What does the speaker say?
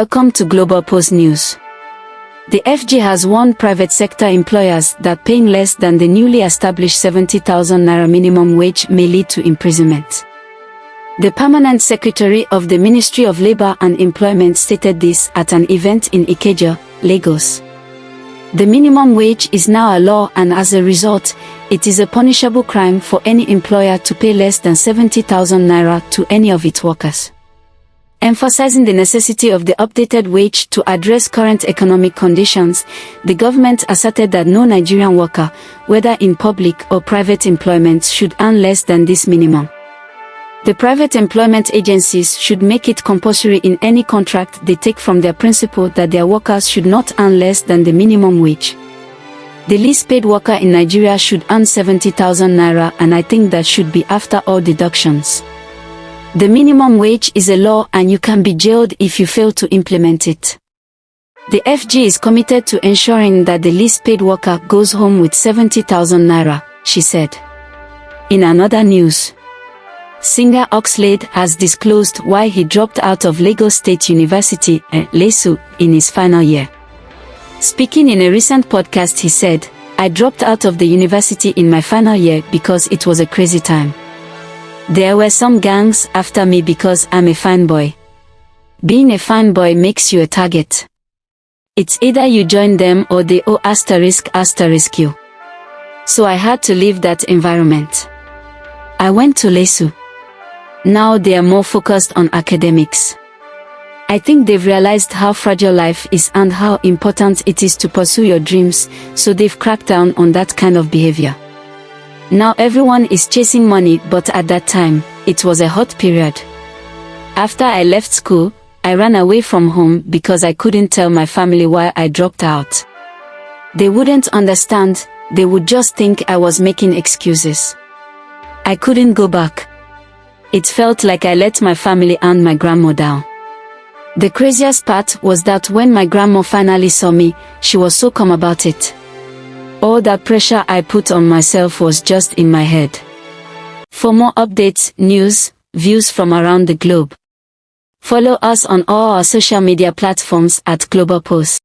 Welcome to Globalpose News. The FG has warned private sector employers that paying less than the newly established 70,000 naira minimum wage may lead to imprisonment. The Permanent Secretary of the Ministry of Labour and Employment stated this at an event in Ikeja, Lagos. The minimum wage is now a law, and as a result, it is a punishable crime for any employer to pay less than 70,000 naira to any of its workers. Emphasizing the necessity of the updated wage to address current economic conditions, the government asserted that no Nigerian worker, whether in public or private employment, should earn less than this minimum. The private employment agencies should make it compulsory in any contract they take from their principle that their workers should not earn less than the minimum wage. The least paid worker in Nigeria should earn 70,000 naira, and I think that should be after all deductions. The minimum wage is a law, and you can be jailed if you fail to implement it. The FG is committed to ensuring that the least paid worker goes home with 70,000 naira, she said. In another news, singer Oxlade has disclosed why he dropped out of Lagos State University, LASU, in his final year. Speaking in a recent podcast, he said, "I dropped out of the university in my final year because it was a crazy time. There were some gangs after me because I'm a fine boy. Being a fine boy makes you a target. It's either you join them or they *** you. So I had to leave that environment. I went to LASU. Now they are more focused on academics. I think they've realized how fragile life is and how important it is to pursue your dreams, so they've cracked down on that kind of behavior. Now everyone is chasing money, but at that time, it was a hot period. After I left school, I ran away from home because I couldn't tell my family why I dropped out. They wouldn't understand, they would just think I was making excuses. I couldn't go back. It felt like I let my family and my grandma down. The craziest part was that when my grandma finally saw me, she was so calm about it. All that pressure I put on myself was just in my head." For more updates, news, views from around the globe, follow us on all our social media platforms at Globalpose.